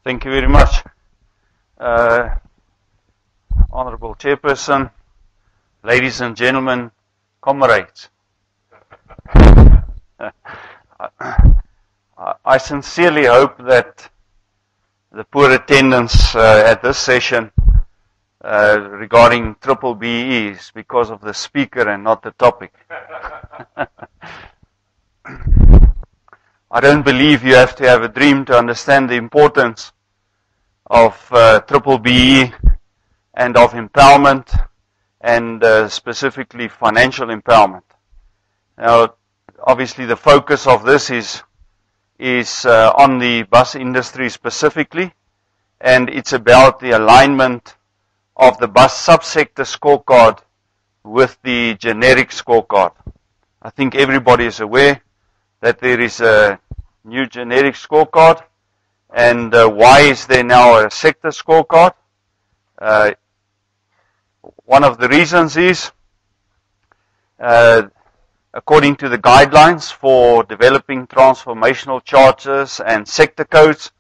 Thank you very much. Honorable Chairperson, ladies and gentlemen, comrades. I sincerely hope that the poor attendance at this session regarding triple BE is because of the speaker and not the topic. I don't believe you have to have a dream to understand the importance of triple BE and of empowerment and specifically financial empowerment. Now, obviously the focus of this is on the bus industry specifically, and it's about the alignment of the bus subsector scorecard with the generic scorecard. I think everybody is aware that there is a new generic scorecard, and why is there now a sector scorecard? One of the reasons is, according to the guidelines for developing transformational charters and sector codes,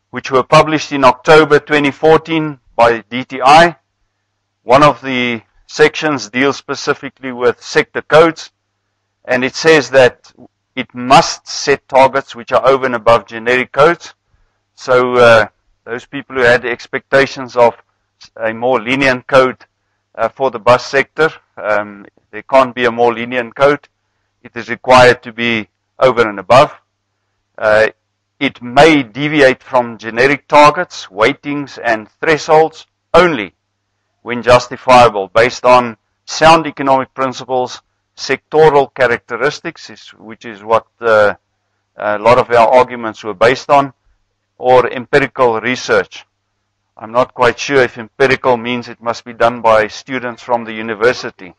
which were published in October 2014 by DTI, one of the sections deals specifically with sector codes, and it says that it must set targets which are over and above generic codes. So those people who had expectations of a more lenient code for the bus sector, there can't be a more lenient code. It is required to be over and above. It may deviate from generic targets, weightings and thresholds only when justifiable based on sound economic principles, sectoral characteristics, which is what a lot of our arguments were based on, or empirical research. I'm not quite sure if empirical means it must be done by students from the university.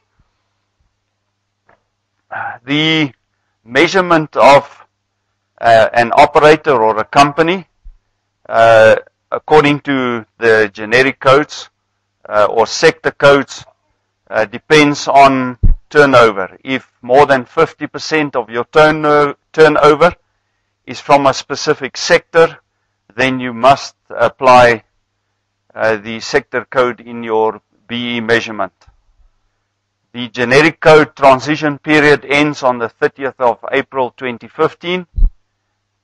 The measurement of an operator or a company, according to the generic codes or sector codes, depends on turnover. If more than 50% of your turnover is from a specific sector, then you must apply the sector code in your BE measurement. The generic code transition period ends on the 30th of April 2015,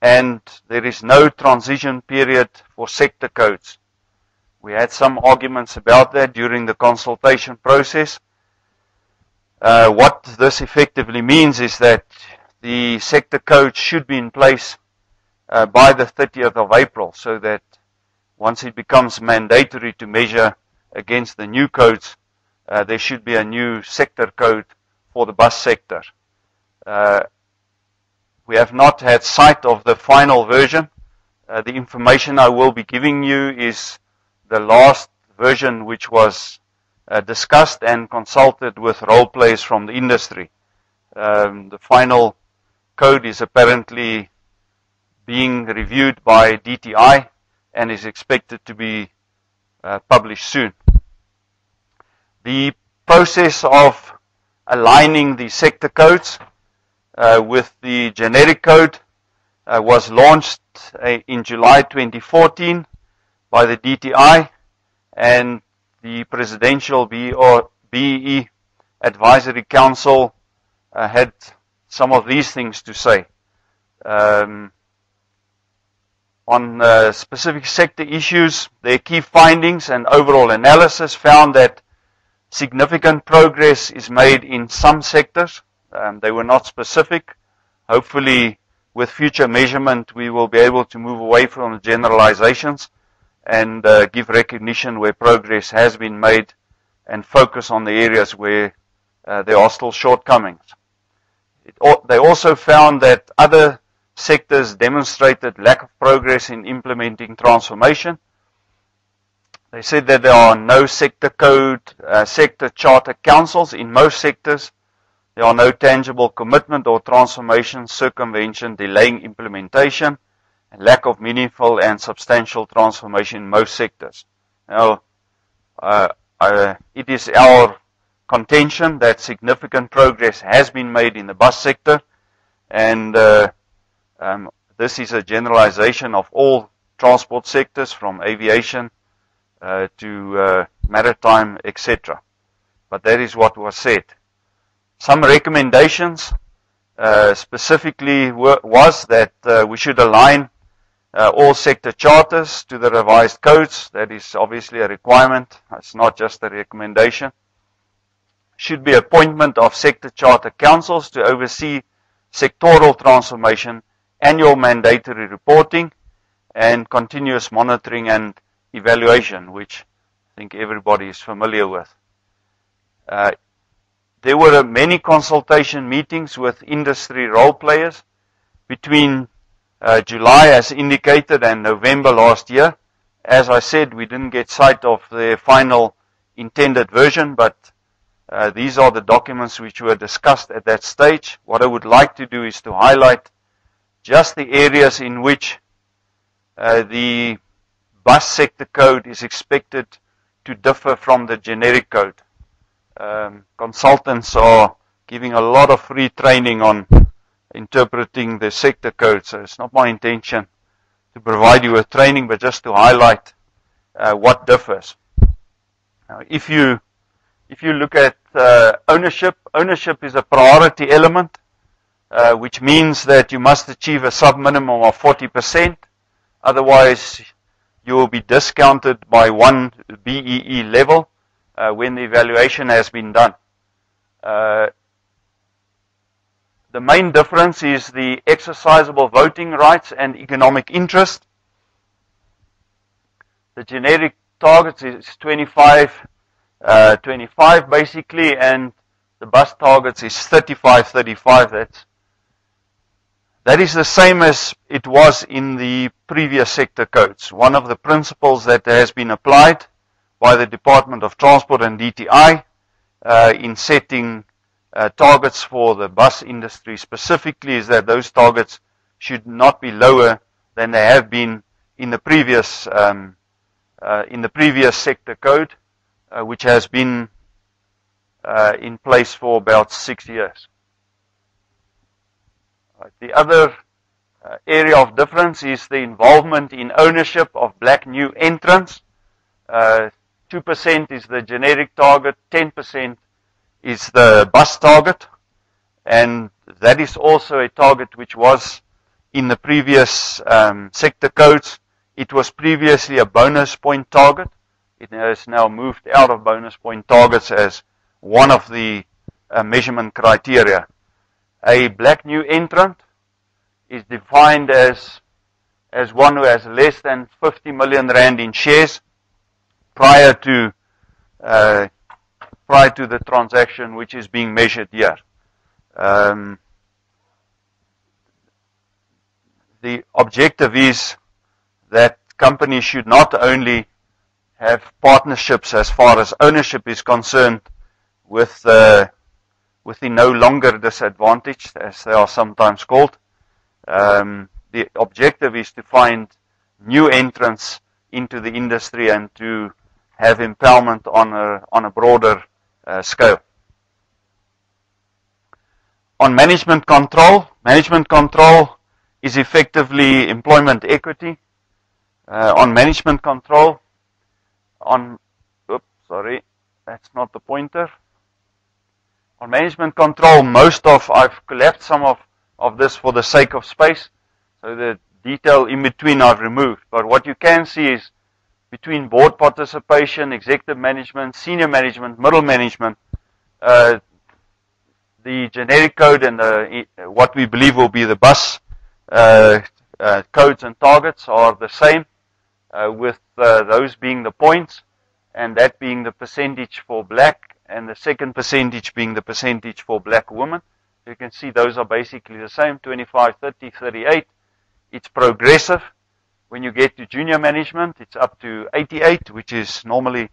and there is no transition period for sector codes. We had some arguments about that during the consultation process. What this effectively means is that the sector code should be in place by the 30th of April, so that once it becomes mandatory to measure against the new codes, there should be a new sector code for the bus sector. We have not had sight of the final version. The information I will be giving you is the last version which was discussed and consulted with role players from the industry. The final code is apparently being reviewed by DTI and is expected to be published soon. The process of aligning the sector codes with the generic code was launched in July 2014 by the DTI, and the Presidential BE Advisory Council had some of these things to say. On specific sector issues, their key findings and overall analysis found that significant progress is made in some sectors. They were not specific. Hopefully, with future measurement, we will be able to move away from the generalizations and give recognition where progress has been made and focus on the areas where there are still shortcomings. They also found that other sectors demonstrated lack of progress in implementing transformation. They said that there are no sector code, sector charter councils in most sectors. There are no tangible commitment or transformation circumvention delaying implementation, and lack of meaningful and substantial transformation in most sectors. Now, it is our contention that significant progress has been made in the bus sector, and this is a generalization of all transport sectors, from aviation to maritime, etc. But that is what was said. Some recommendations specifically was that we should align all sector charters to the revised codes. That is obviously a requirement. It's not just a recommendation. Should be appointment of sector charter councils to oversee sectoral transformation, annual mandatory reporting, and continuous monitoring and evaluation, which I think everybody is familiar with. There were many consultation meetings with industry role players between July, as indicated, and November last year. As I said, we didn't get sight of the final intended version, but these are the documents which were discussed at that stage. What I would like to do is to highlight just the areas in which the bus sector code is expected to differ from the generic code. Consultants are giving a lot of free training on interpreting the sector code, so it's not my intention to provide you with training, but just to highlight what differs. Now, if you look at ownership is a priority element, which means that you must achieve a sub-minimum of 40%, otherwise you will be discounted by one BEE level when the evaluation has been done. The main difference is the exercisable voting rights and economic interest. The generic target is 25 basically, and the bus targets is 35. That is the same as it was in the previous sector codes. One of the principles that has been applied by the Department of Transport and DTI in setting targets for the bus industry specifically is that those targets should not be lower than they have been in the previous sector code, which has been in place for about 6 years. The other area of difference is the involvement in ownership of black new entrants. 2% is the generic target, 10% is the bus target, and that is also a target which was in the previous sector codes. It was previously a bonus point target. It has now moved out of bonus point targets as one of the measurement criteria. A black new entrant is defined as one who has less than 50 million rand in shares prior to the transaction which is being measured here. The objective is that companies should not only have partnerships as far as ownership is concerned with the no longer disadvantaged, as they are sometimes called. The objective is to find new entrants into the industry and to have empowerment on a broader scale. On management control is effectively employment equity. On management control, that's not the pointer. On management control, I've collapsed some of this for the sake of space, so the detail in between I've removed. But what you can see is between board participation, executive management, senior management, middle management, the generic code and what we believe will be the bus codes and targets are the same, with those being the points, and that being the percentage for black, and the second percentage being the percentage for black women. You can see those are basically the same, 25, 30, 38. It's progressive. When you get to junior management, it's up to 88, which is normally,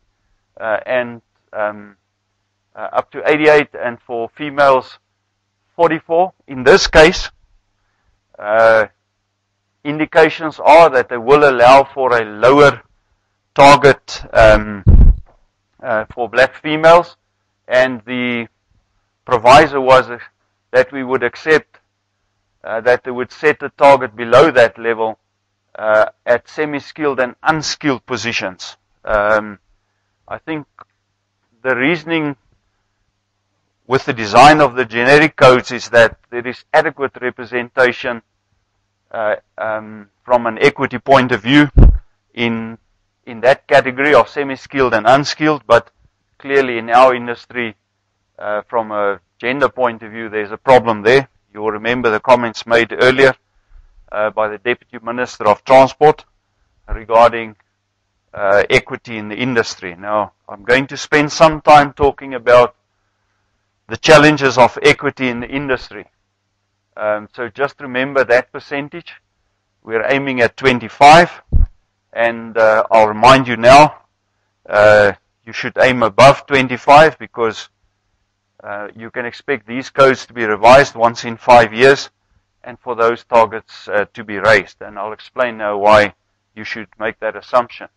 and up to 88, and for females, 44. In this case, indications are that they will allow for a lower target for black females, and the proviso was that we would accept that they would set a target below that level at semi-skilled and unskilled positions. I think the reasoning with the design of the generic codes is that there is adequate representation from an equity point of view in that category of semi-skilled and unskilled, but clearly in our industry, from a gender point of view, there's a problem there. You will remember the comments made earlier by the Deputy Minister of Transport regarding equity in the industry. Now, I'm going to spend some time talking about the challenges of equity in the industry. So just remember that percentage. We're aiming at 25, and I'll remind you now, you should aim above 25 because you can expect these codes to be revised once in 5 years and for those targets to be raised. And I'll explain now why you should make that assumption.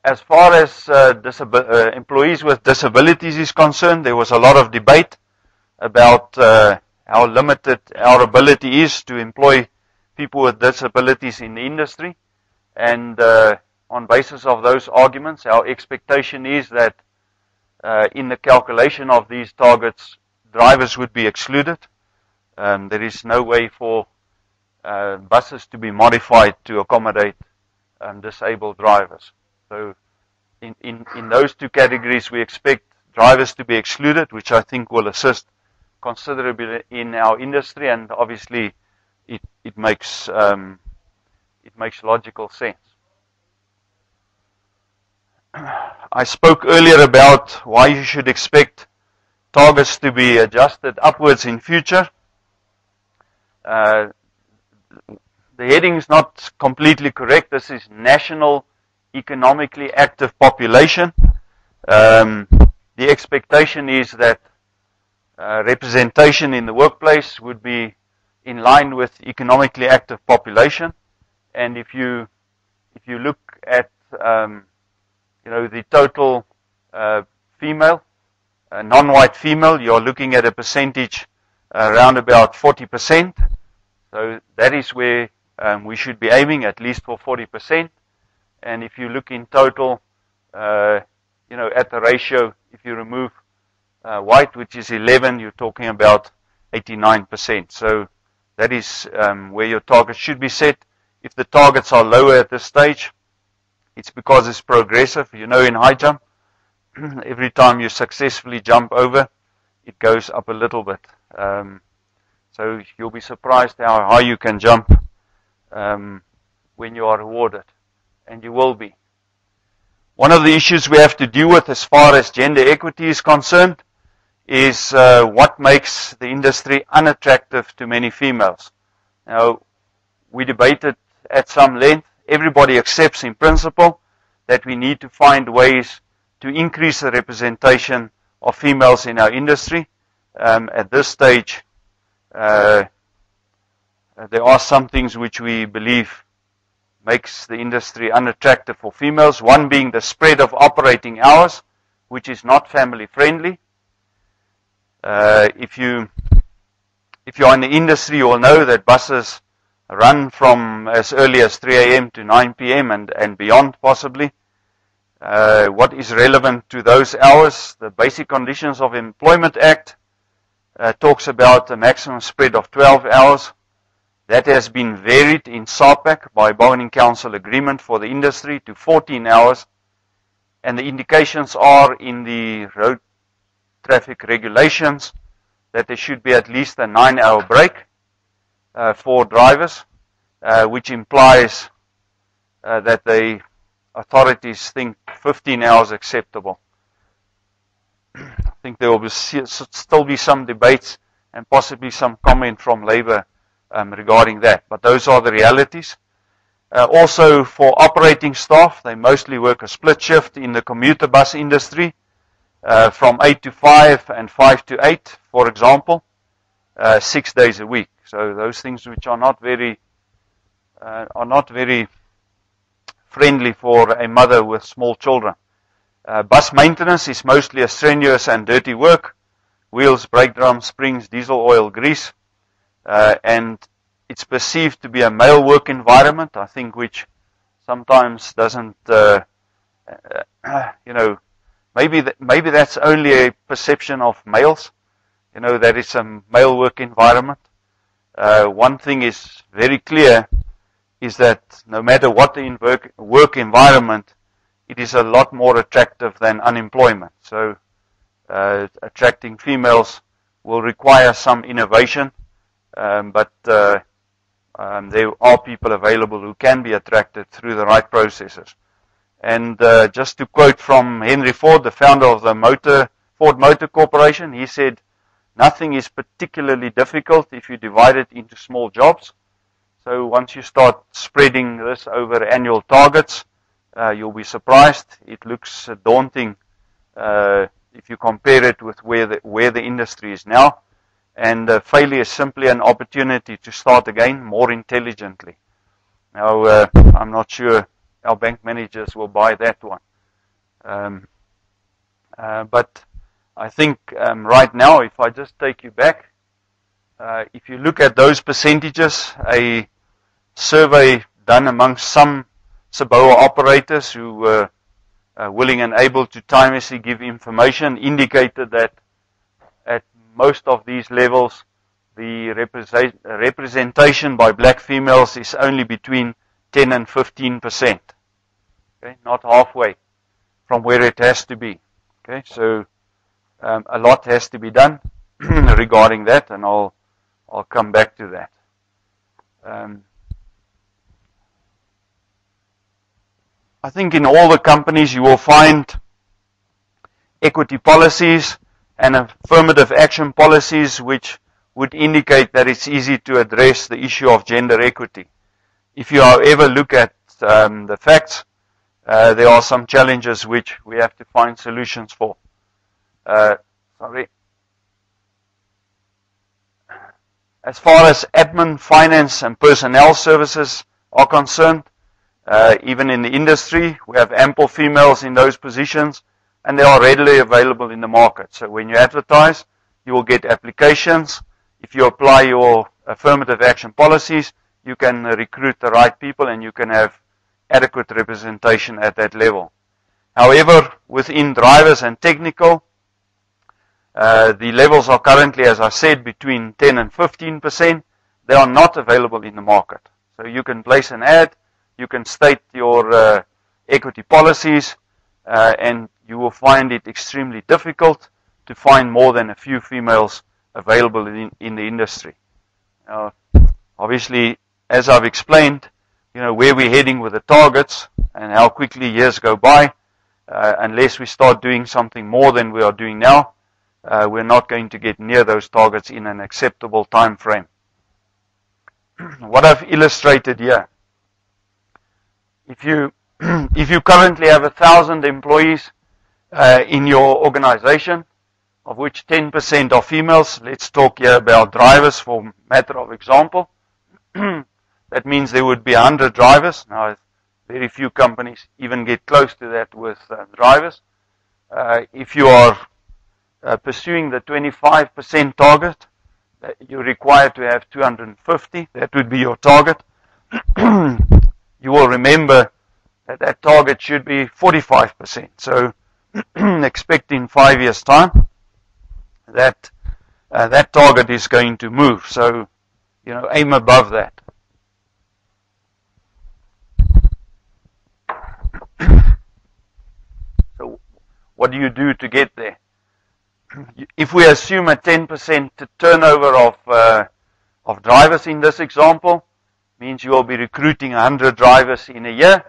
As far as employees with disabilities is concerned, there was a lot of debate about how limited our ability is to employ people with disabilities in the industry. And on basis of those arguments, our expectation is that in the calculation of these targets, drivers would be excluded. There is no way for buses to be modified to accommodate disabled drivers. So in those two categories, we expect drivers to be excluded, which I think will assist considerably in our industry, and obviously it makes logical sense. I spoke earlier about why you should expect targets to be adjusted upwards in future. The heading is not completely correct. This is national economically active population. The expectation is that representation in the workplace would be in line with economically active population. And if you look at the total female, non-white female, you're looking at a percentage around about 40%. So that is where we should be aiming, at least for 40%. And if you look in total, at the ratio, if you remove white, which is 11, you're talking about 89%. So that is where your target should be set. If the targets are lower at this stage, it's because it's progressive. You know, in high jump, every time you successfully jump over, it goes up a little bit. So you'll be surprised how high you can jump when you are rewarded. And you will be. One of the issues we have to deal with as far as gender equity is concerned is what makes the industry unattractive to many females. Now, we debated at some length. Everybody accepts in principle that we need to find ways to increase the representation of females in our industry. At this stage, there are some things which we believe makes the industry unattractive for females. One being the spread of operating hours, which is not family friendly. If you are in the industry, you will know that buses run from as early as 3 a.m. to 9 p.m. and beyond possibly. What is relevant to those hours? The Basic Conditions of Employment Act talks about a maximum spread of 12 hours. That has been varied in SAPAC by Bargaining Council agreement for the industry to 14 hours. And the indications are in the road traffic regulations that there should be at least a 9-hour break for drivers, which implies that the authorities think 15 hours acceptable. I think there will still be some debates and possibly some comment from Labour regarding that, but those are the realities. Also, for operating staff, they mostly work a split shift in the commuter bus industry, from 8 to 5 and 5 to 8, for example, 6 days a week. So those things which are not very friendly for a mother with small children. Bus maintenance is mostly a strenuous and dirty work. Wheels, brake drums, springs, diesel oil, grease. And it's perceived to be a male work environment, I think, which sometimes doesn't, maybe that's only a perception of males, that it's a male work environment. One thing is very clear, is that no matter what the work environment, it is a lot more attractive than unemployment. So attracting females will require some innovation, but there are people available who can be attracted through the right processes. And just to quote from Henry Ford, the founder of the Ford Motor Corporation, he said, "Nothing is particularly difficult if you divide it into small jobs." So once you start spreading this over annual targets, you'll be surprised. It looks daunting if you compare it with where the industry is now. And failure is simply an opportunity to start again more intelligently. Now, I'm not sure our bank managers will buy that one. But I think right now, if I just take you back, if you look at those percentages, a survey done amongst some SABOA operators who were willing and able to timelessly give information indicated that at most of these levels, the representation by black females is only between 10 and 15%. Okay, not halfway from where it has to be. Okay, so a lot has to be done regarding that, and I'll come back to that. I think in all the companies you will find equity policies and affirmative action policies which would indicate that it's easy to address the issue of gender equity. If you, however, look at the facts, there are some challenges which we have to find solutions for. As far as admin, finance, and personnel services are concerned, even in the industry, we have ample females in those positions, and they are readily available in the market. So when you advertise, you will get applications. If you apply your affirmative action policies, you can recruit the right people, and you can have adequate representation at that level. However, within drivers and technical, the levels are currently, as I said, between 10 and 15%. They are not available in the market. So you can place an ad, you can state your equity policies, and you will find it extremely difficult to find more than a few females available in the industry. Obviously, as I've explained, where we're heading with the targets and how quickly years go by, unless we start doing something more than we are doing now, we're not going to get near those targets in an acceptable time frame. What I've illustrated here, if you currently have 1,000 employees in your organization, of which 10% are females, let's talk here about drivers for matter of example. That means there would be 100 drivers. Now, very few companies even get close to that with drivers. If you are pursuing the 25% target, you're required to have 250. That would be your target. You will remember that that target should be 45%. So expect in 5 years' time that that target is going to move. So, aim above that. So what do you do to get there? If we assume a 10% turnover of drivers in this example, means you will be recruiting 100 drivers in a year.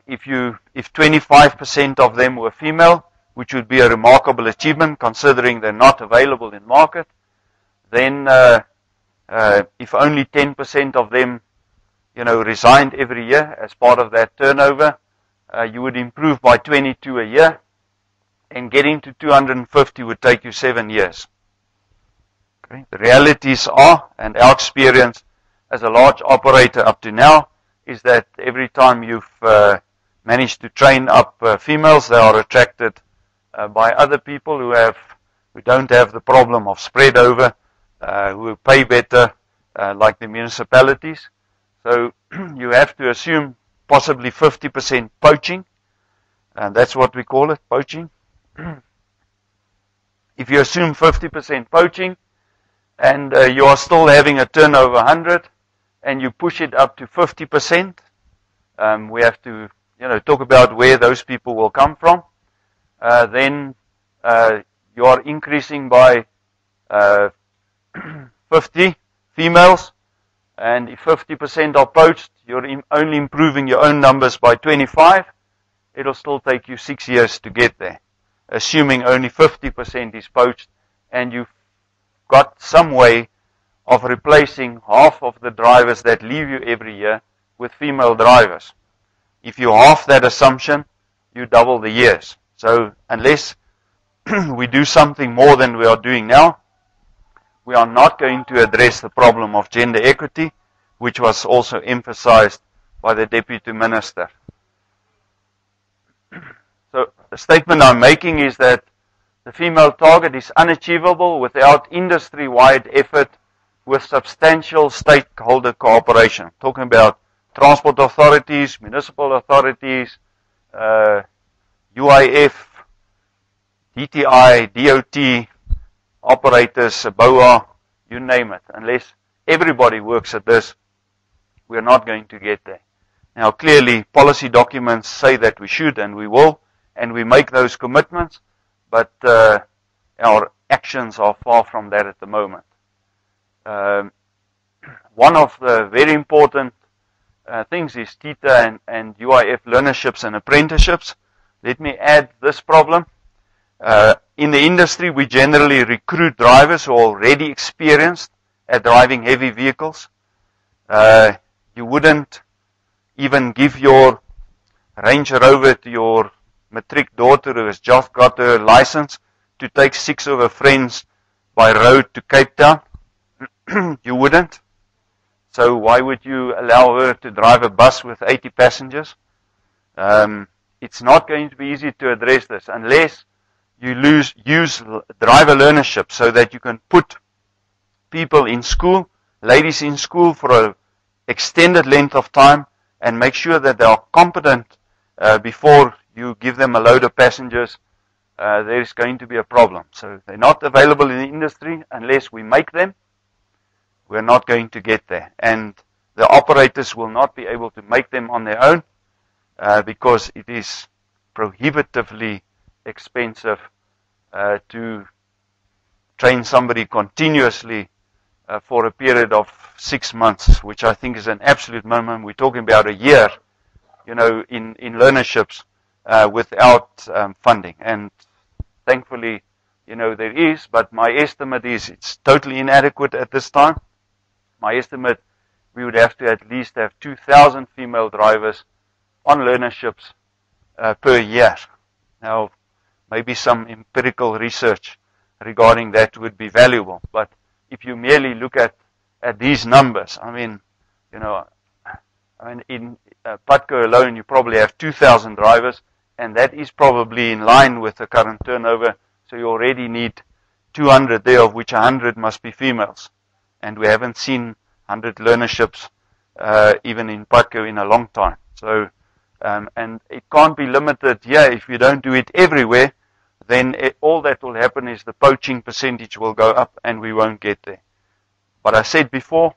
If 25% of them were female, which would be a remarkable achievement considering they're not available in market, then if only 10% of them, resigned every year as part of that turnover, you would improve by 22 a year, and getting to 250 would take you 7 years. Okay. The realities are, and our experience as a large operator up to now, is that every time you've managed to train up females, they are attracted by other people who don't have the problem of spread over, who pay better, like the municipalities. So you have to assume possibly 50% poaching, and that's what we call it, poaching. If you assume 50% poaching, and you are still having a turnover 100, and you push it up to 50%, we have to, talk about where those people will come from. Then you are increasing by 50 females, and if 50% are poached, you're only improving your own numbers by 25. It'll still take you 6 years to get there, assuming only 50% is poached, and you've got some way of replacing half of the drivers that leave you every year with female drivers. If you half that assumption, you double the years. So unless we do something more than we are doing now, we are not going to address the problem of gender equity, which was also emphasized by the Deputy Minister. So the statement I'm making is that the female target is unachievable without industry-wide effort with substantial stakeholder cooperation. Talking about transport authorities, municipal authorities, UIF, DTI, DOT, operators, SABOA, you name it. Unless everybody works at this, we're not going to get there. Now, clearly, policy documents say that we should and we will, and we make those commitments, but our actions are far from that at the moment. One of the very important things is TITA and UIF learnerships and apprenticeships. Let me add this problem. In the industry, we generally recruit drivers who are already experienced at driving heavy vehicles. You wouldn't even give your Range Rover to your matric daughter who has just got her license to take 6 of her friends by road to Cape Town. You wouldn't. So why would you allow her to drive a bus with 80 passengers? It's not going to be easy to address this unless you use driver learnership so that you can put people in school, ladies in school for an extended length of time and make sure that they are competent before you give them a load of passengers. There is going to be a problem. So they're not available in the industry unless we make them. We're not going to get there. And the operators will not be able to make them on their own because it is prohibitively expensive to train somebody continuously for a period of 6 months, which I think is an absolute minimum. We're talking about a year, in learnerships without funding. And thankfully, there is, but my estimate is it's totally inadequate at this time. My estimate, we would have to at least have 2,000 female drivers on learnerships per year. Now, maybe some empirical research regarding that would be valuable. But if you merely look at these numbers, in Putco alone, you probably have 2,000 drivers, and that is probably in line with the current turnover. So you already need 200 there, of which 100 must be females. And we haven't seen 100 learnerships even in Putco in a long time. So, and it can't be limited here. If you don't do it everywhere, then all that will happen is the poaching percentage will go up and we won't get there. But I said before,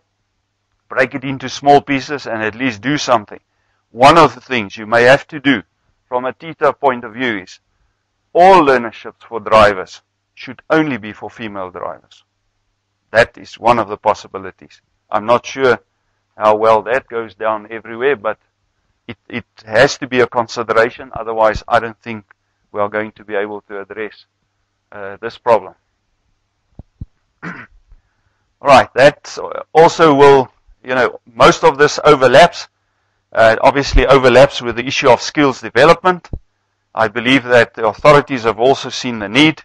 break it into small pieces and at least do something. One of the things you may have to do from a TITA point of view is all learnerships for drivers should only be for female drivers. That is one of the possibilities. I'm not sure how well that goes down everywhere, but it has to be a consideration. Otherwise, I don't think we are going to be able to address this problem. All right, that also will, most of this overlaps. Obviously overlaps with the issue of skills development. I believe that the authorities have also seen the need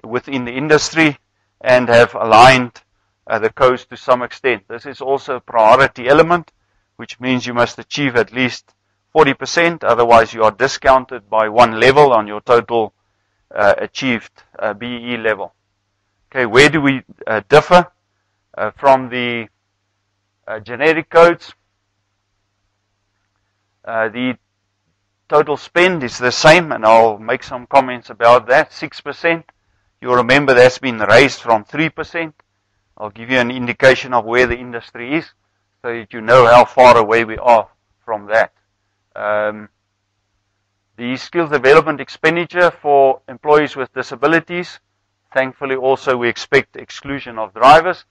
within the industry and have aligned the codes to some extent. This is also a priority element, which means you must achieve at least 40%, otherwise you are discounted by 1 level on your total achieved BE level. Okay, where do we differ? From the generic codes, the total spend is the same, and I'll make some comments about that. 6%. You'll remember that's been raised from 3%. I'll give you an indication of where the industry is, so that you know how far away we are from that. The skills development expenditure for employees with disabilities, thankfully also we expect exclusion of drivers,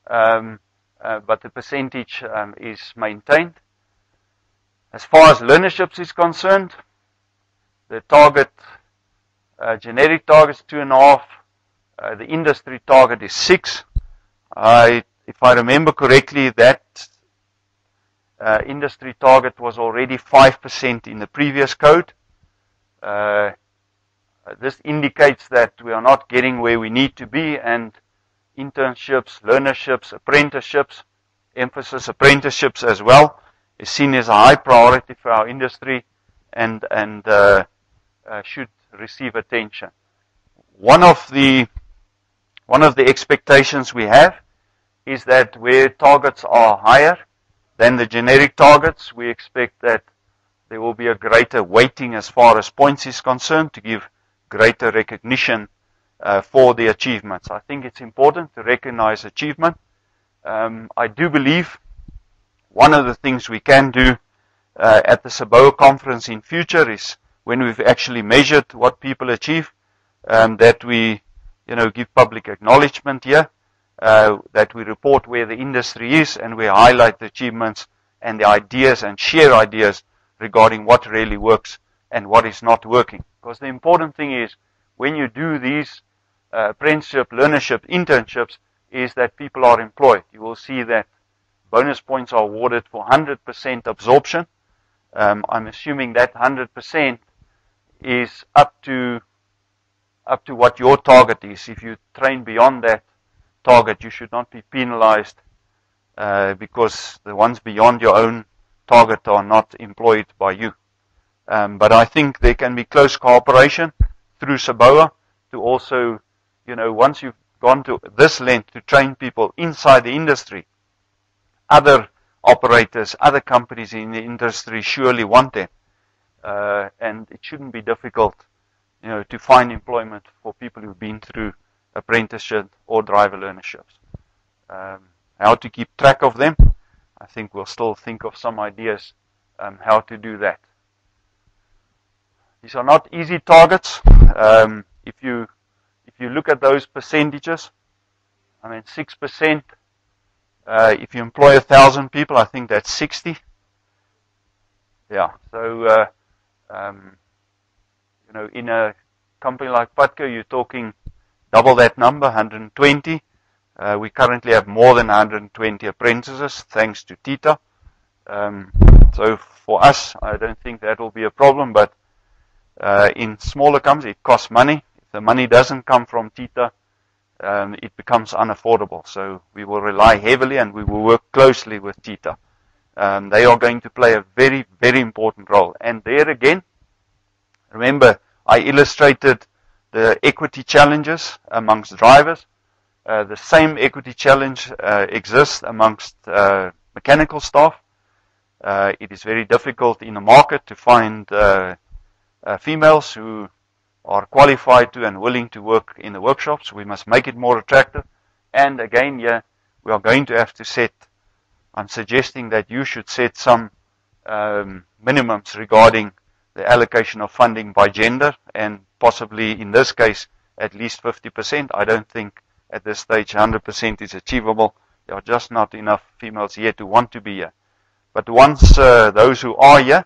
but the percentage is maintained. As far as learnerships is concerned, the target, generic target is 2.5, the industry target is 6. If I remember correctly, that industry target was already 5% in the previous code. This indicates that we are not getting where we need to be, and internships, learnerships, apprenticeships, emphasis apprenticeships as well, is seen as a high priority for our industry and should receive attention. One of the expectations we have is that where targets are higher than the generic targets, we expect that there will be a greater weighting as far as points is concerned to give greater recognition for the achievements. I think it's important to recognize achievement. I do believe one of the things we can do at the SABOA conference in future is when we've actually measured what people achieve, that we give public acknowledgement here, that we report where the industry is and we highlight the achievements and the ideas and share ideas regarding what really works and what is not working. Because the important thing is when you do these apprenticeship, learnership, internships, is that people are employed. You will see that bonus points are awarded for 100% absorption. I'm assuming that 100% is up to what your target is. If you train beyond that target, you should not be penalized because the ones beyond your own target are not employed by you. But I think there can be close cooperation through SABOA to also, once you've gone to this length to train people inside the industry, other operators, other companies in the industry surely want them. And it shouldn't be difficult, to find employment for people who've been through apprenticeship or driver learnerships. How to keep track of them, I think we'll still think of some ideas how to do that. These are not easy targets. If you look at those percentages, 6%, if you employ 1,000 people, I think that's 60. Yeah, so, in a company like Putco, you're talking double that number, 120. We currently have more than 120 apprentices, thanks to TITA. So for us, I don't think that will be a problem, but in smaller companies, it costs money. If the money doesn't come from TITA, it becomes unaffordable. So we will rely heavily and we will work closely with TITA. They are going to play a very, very important role. And there again, remember, I illustrated the equity challenges amongst drivers. The same equity challenge exists amongst mechanical staff. It is very difficult in the market to find females who are qualified to and willing to work in the workshops. We must make it more attractive. And again, we are going to have to set, I'm suggesting that you should set some minimums regarding the allocation of funding by gender, and possibly in this case at least 50%. I don't think at this stage 100% is achievable. There are just not enough females here to want to be here. But once those who are here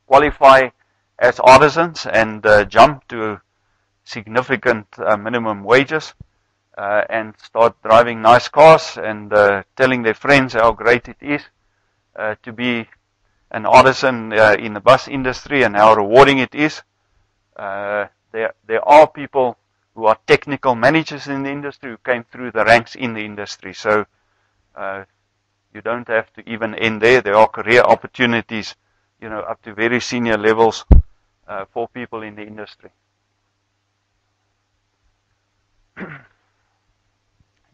qualify as artisans and jump to significant minimum wages and start driving nice cars and telling their friends how great it is to be an artisan in the bus industry and how rewarding it is. There are people who are technical managers in the industry who came through the ranks in the industry. So you don't have to even end there. There are career opportunities, up to very senior levels for people in the industry.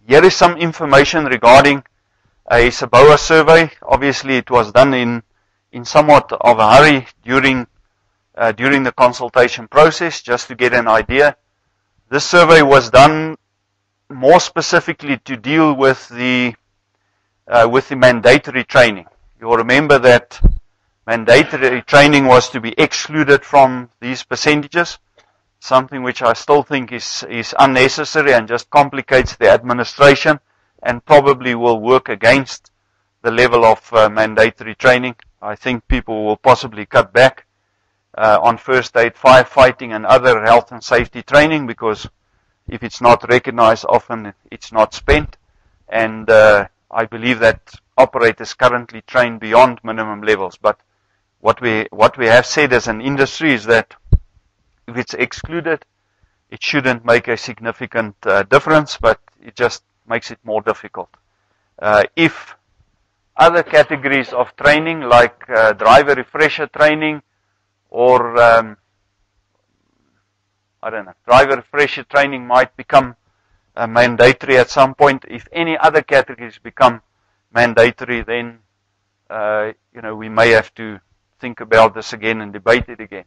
Here is some information regarding a SABOA survey. Obviously, it was done in somewhat of a hurry during the consultation process, just to get an idea. This survey was done more specifically to deal with the mandatory training. You'll remember that mandatory training was to be excluded from these percentages, something which I still think is unnecessary and just complicates the administration and probably will work against the level of mandatory training. I think people will possibly cut back on first aid, firefighting and other health and safety training, because if it's not recognized, often it's not spent. And I believe that operators currently train beyond minimum levels. But what we have said as an industry is that if it's excluded, it shouldn't make a significant difference, but it just makes it more difficult. If other categories of training, like driver refresher training, or driver refresher training might become mandatory at some point. If any other categories become mandatory, then we may have to think about this again and debate it again.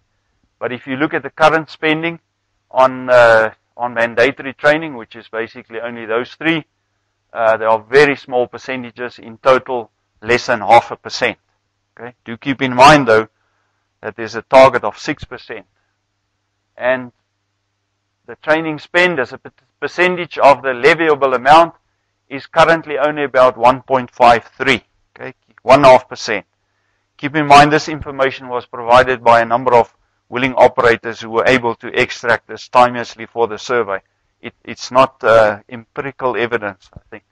But if you look at the current spending on mandatory training, which is basically only those three, there are very small percentages, in total less than 0.5%. Okay? Do keep in mind though that there's a target of 6%. And the training spend as a percentage of the leviable amount is currently only about 1.53, okay, 1.5%. Keep in mind this information was provided by a number of willing operators who were able to extract this timeously for the survey. It's not empirical evidence, I think.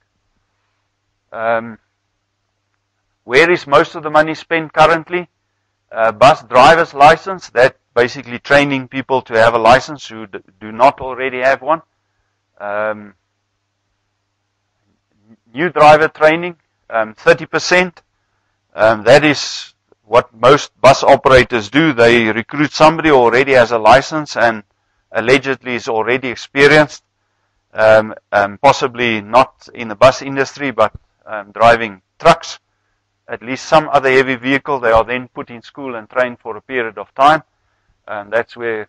Where is most of the money spent currently? Bus driver's license, that basically training people to have a license who do not already have one. New driver training, 30%. That is what most bus operators do. They recruit somebody who already has a license and allegedly is already experienced, possibly not in the bus industry, but driving trucks, at least some other heavy vehicle. They are then put in school and trained for a period of time. That's where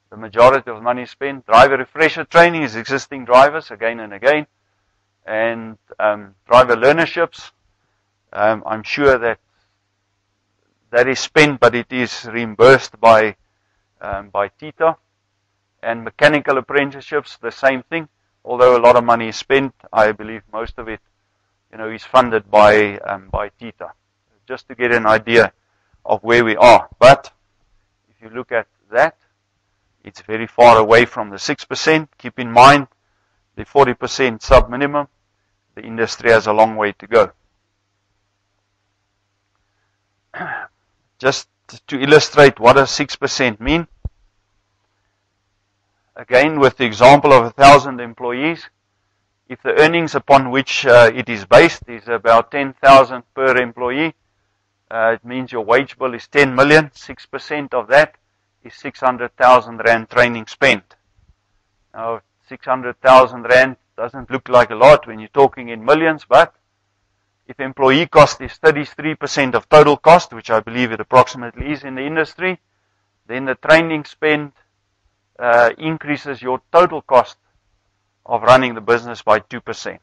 the majority of money is spent. Driver refresher training is existing drivers again and again. And driver learnerships, I'm sure that is spent, but it is reimbursed by TITA. And mechanical apprenticeships, the same thing. Although a lot of money is spent, I believe most of it, is funded by TITA. Just to get an idea of where we are. But if you look at that, it's very far away from the 6%. Keep in mind the 40% sub-minimum. The industry has a long way to go. Just to illustrate what does 6% mean. Again, with the example of 1,000 employees, if the earnings upon which it is based is about 10,000 per employee, it means your wage bill is 10 million. 6% of that is 600,000 Rand training spent. Now, 600,000 Rand doesn't look like a lot when you're talking in millions, but if employee cost is 33% of total cost, which I believe it approximately is in the industry, then the training spend increases your total cost of running the business by 2%.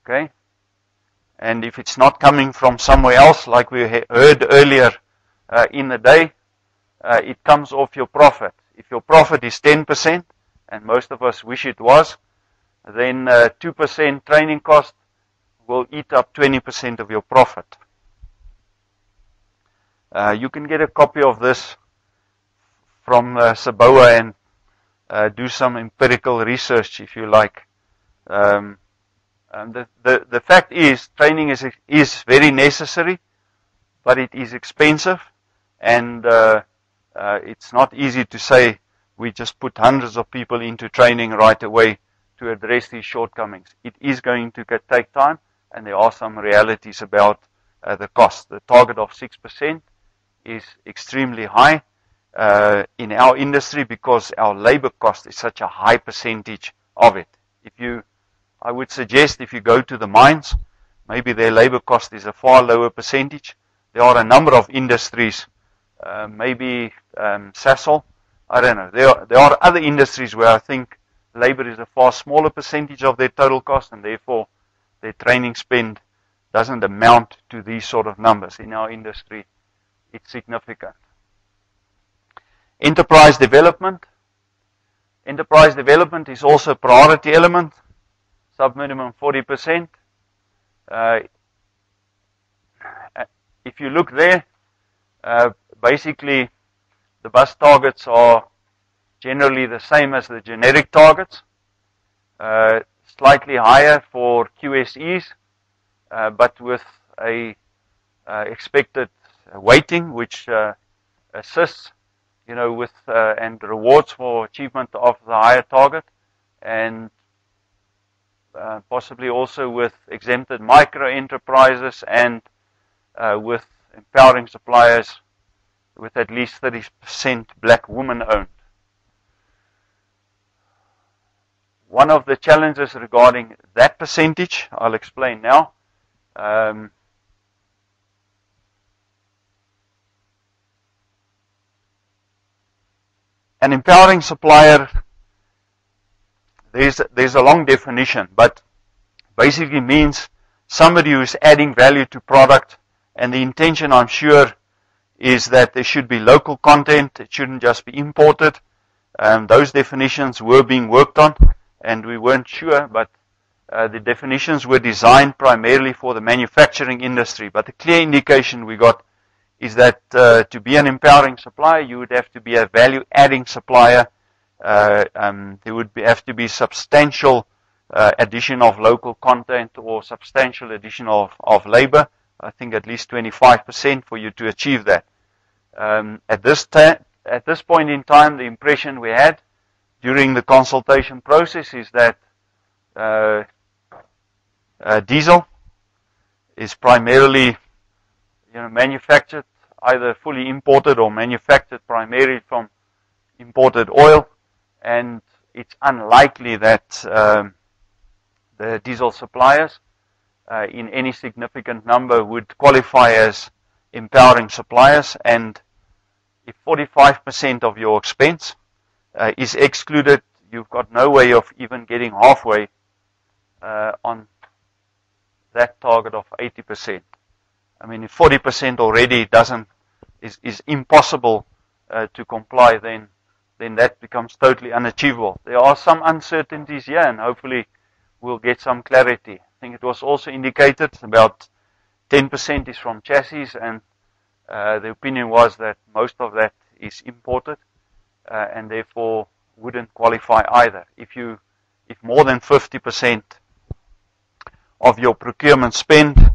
Okay? And if it's not coming from somewhere else, like we heard earlier in the day, it comes off your profit. If your profit is 10%, and most of us wish it was, then 2% training cost will eat up 20% of your profit. You can get a copy of this from SABOA and do some empirical research if you like. The fact is, training is very necessary, but it is expensive, and it's not easy to say we just put hundreds of people into training right away to address these shortcomings. It is going to take time, and there are some realities about the cost. The target of 6% is extremely high in our industry because our labor cost is such a high percentage of it. If you I would suggest if you go to the mines, maybe their labor cost is a far lower percentage. There are a number of industries, maybe Sasol, I don't know. There are other industries where I think labor is a far smaller percentage of their total cost, and therefore their training spend doesn't amount to these sort of numbers. In our industry, it's significant. Enterprise development. Enterprise development is also a priority element, sub-minimum 40%. If you look there, basically the bus targets are generally the same as the generic targets, slightly higher for QSEs, but with a expected weighting which assists, with and rewards for achievement of the higher target, and possibly also with exempted micro enterprises and with empowering suppliers with at least 30% black women owned. One of the challenges regarding that percentage, I'll explain now. An empowering supplier, there's a long definition, but basically means somebody who is adding value to product, and the intention, I'm sure, is that there should be local content, it shouldn't just be imported. Those definitions were being worked on, and we weren't sure, but the definitions were designed primarily for the manufacturing industry. But the clear indication we got is that to be an empowering supplier, you would have to be a value-adding supplier. There would have to be substantial addition of local content or substantial addition of labor. I think at least 25% for you to achieve that. At this point in time, the impression we had during the consultation process is that diesel is primarily manufactured, either fully imported or manufactured primarily from imported oil, and it's unlikely that the diesel suppliers in any significant number would qualify as empowering suppliers. And if 45% of your expense is excluded, you've got no way of even getting halfway on that target of 80%. I mean, if 40% already is impossible to comply, then that becomes totally unachievable. There are some uncertainties here, and hopefully we'll get some clarity. I think it was also indicated about 10% is from chassis, and the opinion was that most of that is imported, and therefore wouldn't qualify either. If more than 50% of your procurement spend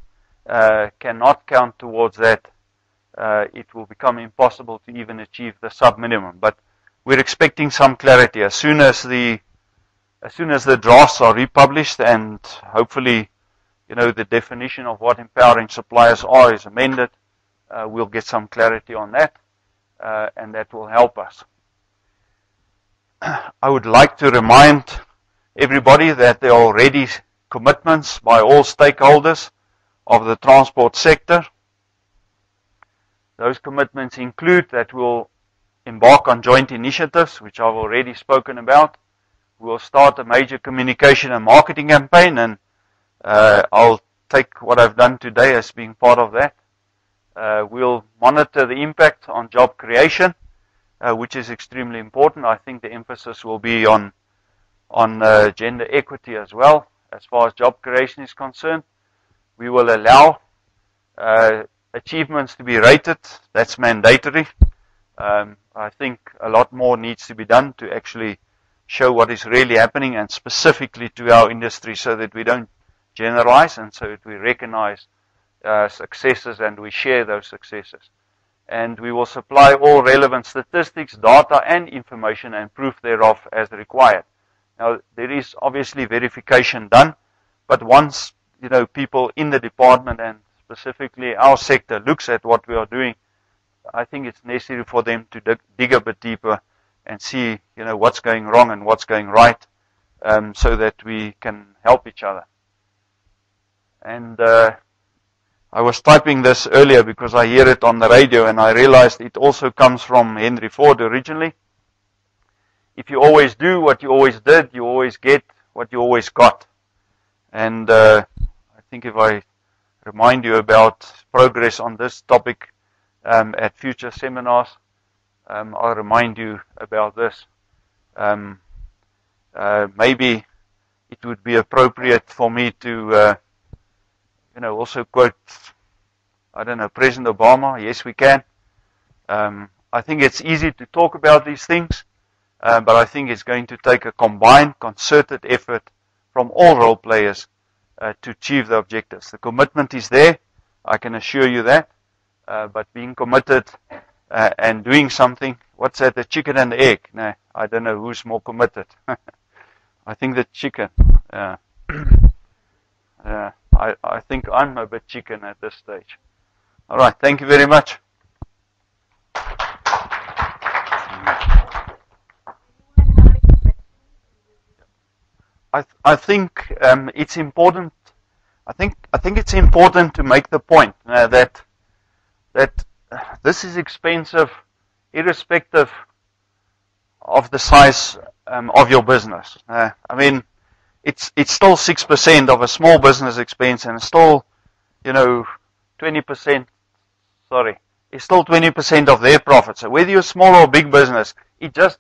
cannot count towards that, it will become impossible to even achieve the sub-minimum. But we're expecting some clarity as soon as the drafts are republished, and hopefully, the definition of what empowering suppliers are is amended. We'll get some clarity on that, and that will help us. I would like to remind everybody that there are already commitments by all stakeholders of the transport sector. Those commitments include that we'll embark on joint initiatives, which I've already spoken about. We'll start a major communication and marketing campaign, and I'll take what I've done today as being part of that. We'll monitor the impact on job creation, which is extremely important. I think the emphasis will be on gender equity as well, as far as job creation is concerned. We will allow achievements to be rated. That's mandatory. I think a lot more needs to be done to actually show what is really happening, and specifically to our industry, so that we don't generalize, and so that we recognize successes and we share those successes. And we will supply all relevant statistics, data, and information and proof thereof as required. Now, there is obviously verification done, but once people in the department and specifically our sector looks at what we are doing, I think it's necessary for them to dig a bit deeper and see what's going wrong and what's going right, so that we can help each other. And I was typing this earlier because I hear it on the radio, and I realized it also comes from Henry Ford originally. If you always do what you always did, you always get what you always got. And I think if I remind you about progress on this topic at future seminars, I'll remind you about this. Maybe it would be appropriate for me to, also quote, I don't know, President Obama. Yes, we can. I think it's easy to talk about these things, but I think it's going to take a combined, concerted effort from all role players to achieve the objectives. The commitment is there, I can assure you that, but being committed and doing something, what's that, the chicken and the egg? No, I don't know who's more committed. I think the chicken. I think I'm a bit chicken at this stage. All right, thank you very much. I think it's important. I think it's important to make the point that this is expensive, irrespective of the size of your business. I mean, it's still 6% of a small business expense, and it's still, 20%. Sorry, it's still 20% of their profits. So whether you're small or big business, it just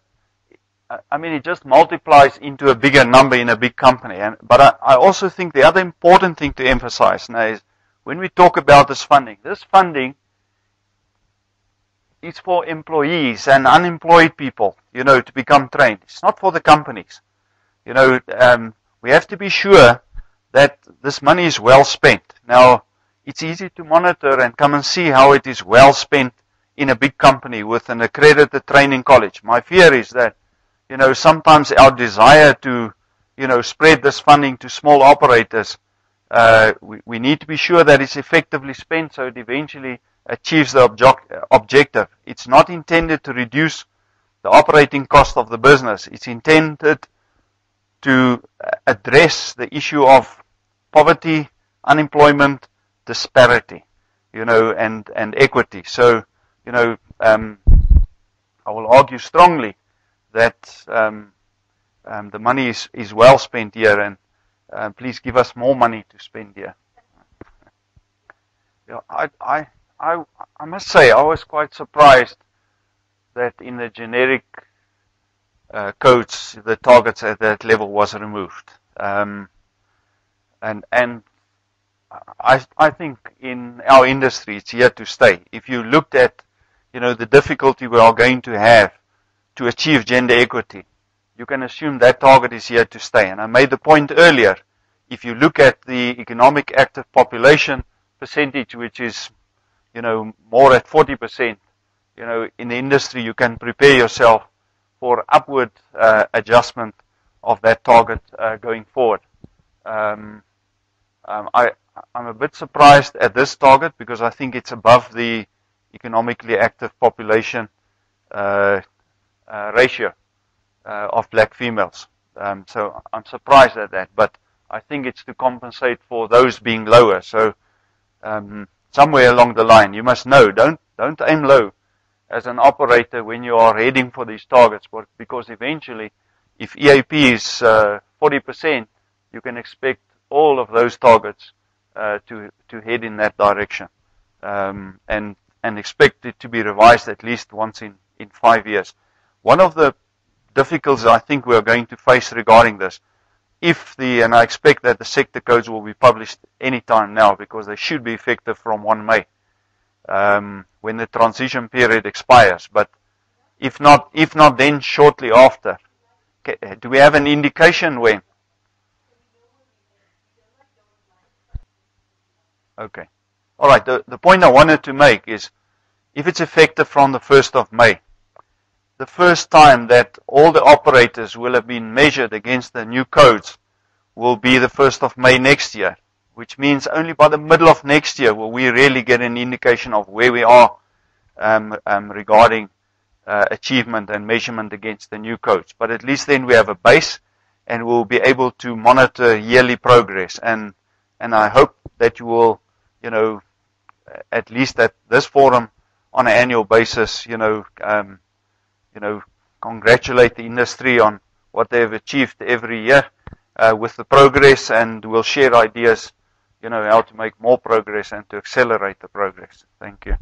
multiplies into a bigger number in a big company. But I also think the other important thing to emphasize now is when we talk about this funding is for employees and unemployed people, to become trained. It's not for the companies. We have to be sure that this money is well spent. Now, it's easy to monitor and come and see how it is well spent in a big company with an accredited training college. My fear is that, sometimes our desire to, spread this funding to small operators, we need to be sure that it's effectively spent so it eventually achieves the objective. It's not intended to reduce the operating cost of the business. It's intended to address the issue of poverty, unemployment, disparity, and equity. So, I will argue strongly that the money is well spent here, and please give us more money to spend here. I must say I was quite surprised that in the generic codes the targets at that level was removed, and I think in our industry it's here to stay. If you looked at the difficulty we are going to have to achieve gender equity, you can assume that target is here to stay. And I made the point earlier, if you look at the economic active population percentage, which is more at 40%, in the industry you can prepare yourself for upward adjustment of that target going forward. I'm a bit surprised at this target because I think it's above the economically active population ratio of black females. So I'm surprised at that, but I think it's to compensate for those being lower. So somewhere along the line, you must know, don't aim low as an operator when you are heading for these targets, because eventually, if EAP is 40%, you can expect all of those targets to head in that direction, and expect it to be revised at least once in 5 years. One of the difficulties I think we are going to face regarding this, and I expect that the sector codes will be published any time now because they should be effective from 1 May, when the transition period expires. But if not then shortly after. Do we have an indication when? Okay. All right. The point I wanted to make is, if it's effective from the 1st of May, the first time that all the operators will have been measured against the new codes will be the 1st of May next year, which means only by the middle of next year will we really get an indication of where we are regarding achievement and measurement against the new codes. But at least then we have a base, and we'll be able to monitor yearly progress. And I hope that you will, at least at this forum, on an annual basis, congratulate the industry on what they have achieved every year with the progress, and we'll share ideas, how to make more progress and to accelerate the progress. Thank you.